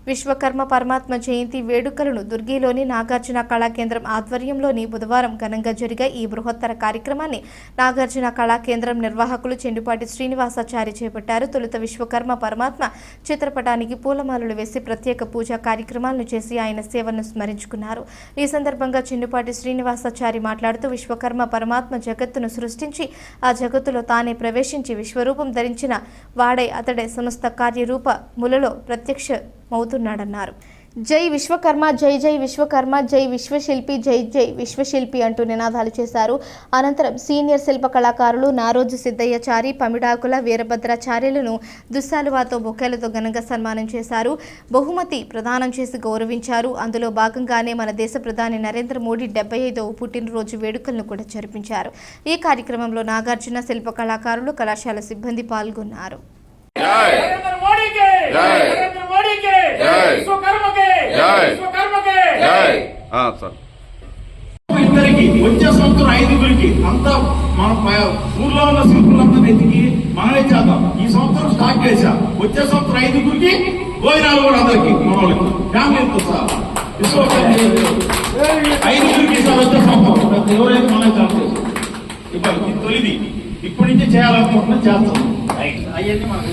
విశ్వకర్మ పరమాత్మ జయంతి వేడుకలను దుర్గిలోని నాగార్జున కళాకేంద్రం ఆధ్వర్యంలోని బుధవారం ఘనంగా జరిగే ఈ బృహత్తర కార్యక్రమాన్ని నాగార్జున కళాకేంద్రం నిర్వాహకులు చెండుపాటి శ్రీనివాసాచారి చేపట్టారు. తొలుత విశ్వకర్మ పరమాత్మ చిత్రపటానికి పూలమాలలు వేసి ప్రత్యేక పూజా కార్యక్రమాలను చేసి ఆయన సేవలను స్మరించుకున్నారు. ఈ సందర్భంగా చెండుపాటి శ్రీనివాసాచారి మాట్లాడుతూ విశ్వకర్మ పరమాత్మ జగత్తును సృష్టించి ఆ జగత్తులో తానే ప్రవేశించి విశ్వరూపం ధరించిన వాడే అతడే సమస్త కార్యరూపములలో ప్రత్యక్షమవుతున్నాడన్నారు. జై విశ్వకర్మ, జై జై విశ్వకర్మ, జై విశ్వశిల్పి, జై జై విశ్వశిల్పి అంటూ నినాదాలు చేశారు. అనంతరం సీనియర్ శిల్ప కళాకారులు నారోజు సిద్ధయ్యచారి, పమిడాకుల వీరభద్రాచార్యులను దుస్సాలువాతో బొకేలతో ఘనంగా సన్మానం చేశారు. బహుమతి ప్రదానం చేసి గౌరవించారు. అందులో భాగంగానే మన దేశ ప్రధాని నరేంద్ర మోడీ 75వ పుట్టినరోజు వేడుకలను కూడా జరిపించారు. ఈ కార్యక్రమంలో నాగార్జున శిల్ప కళాకారులు, కళాశాల సిబ్బంది పాల్గొన్నారు. వచ్చే సంవత్సరం 5గురికి అంతా మన ఊర్లో ఉన్న శిల్పులంతా వెతికి మనమే చేద్దాం. ఈ సంవత్సరం స్టార్ట్ చేశా. వచ్చే సంవత్సరం 5గురికి భోజనాలు కూడా అందరికి మన వాళ్ళకి ఫ్యామిలీతో సహా 5గురికి సార్ వచ్చే సంవత్సరం ఎవరైతే మనమే స్టార్ట్ చేశాం. ఇప్పుడు తొలిది ఇప్పటి నుంచే చేయాలనుకుంటున్నా చేస్తాం. అవన్నీ మనకు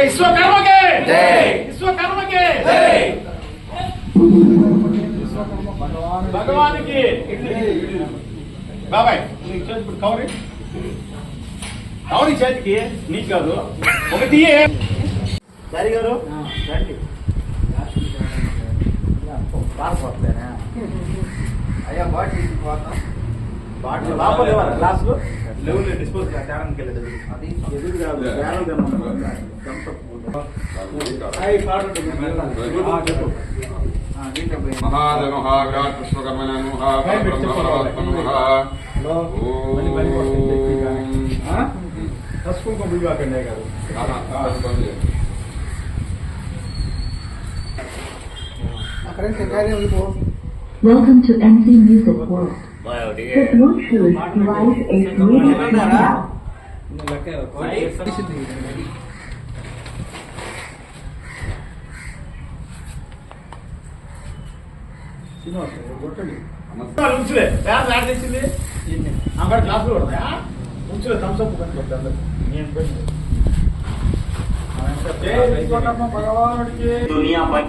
విశ్వకర్మకే విశ్వకర్మకే భగవానికి బాబాయ్ కౌరీ కౌరీ చేతికి నీకు కాదు ఒకటి సరి గారు రండి పారిపోతానా అయ్యా బాటిల్ బాటిల్ లోపల గ్లాసులు లెవెల్ డిస్పోజ్ చేయడానికి వెళ్ళదు. అది ఎదురు కాదు Mahadeva మహాగ్రాట్ విశ్వకర్మణ Welcome to MC Music World. The Bluetooth device is ready to now. ఉంచులే బ్యాగ్ యాడ్ చేసింది అక్కడ గ్లాసులు పడతాయా ఉంచులే థమ్స్అప్ భగవానుడికి దునియా పై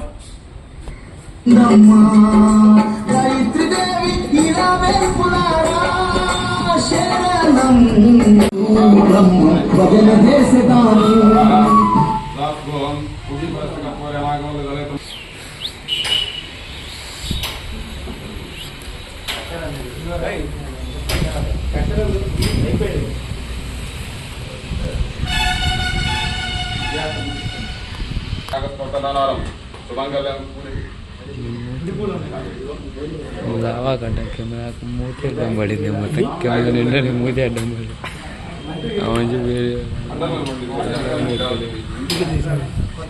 కెమెరా మూతి అడ్డం పడింది. మొత్తం కెమెరా నిండా మూతి అడ్డం పడింది.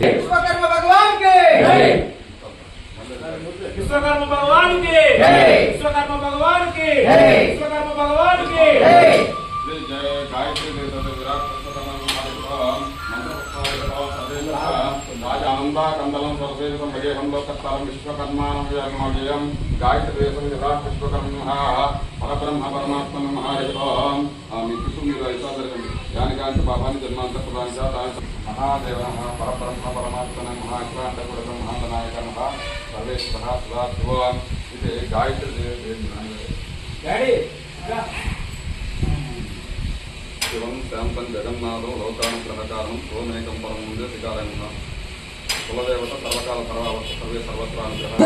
విశ్వకర్మ భగవాన్కి విశ్వకర్మ భగవాన్కి విశ్వకర్మ భగవాన్కి విశ్వకర్మ భగవాన్కి కందలం సరసేవితం భగేహం లోకస్తారం విశ్వకర్మాణం వ్యాగమవ్యయం గాయత్రీవేశం యథా విశ్వకర్మ పరబ్రహ్మ పరమాత్మను మహాదేవం మీ శిశు మీరు ఐసాదరగండి యానికాంతి పాపాన్ని జన్మాంత ప్రధానిక మహాదేవ పరబ్రహ్మ పరమాత్మన మహాక్రాంతకుడ మహానాయక సర్వేశ్వర సదా శివం ఇది గాయత్రి శివం శాంతం జగన్నాథం లోకానుగ్రహకారణం సోమేకం పరమం దేశికారంగా కులదేవత సర్వకాల సర్వావర్త సర్వే సర్వత్రానుగ్రహ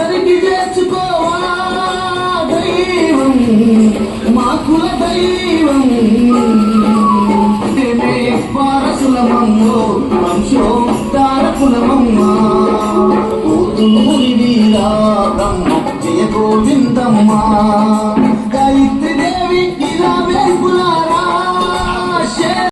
మా కుల దైవం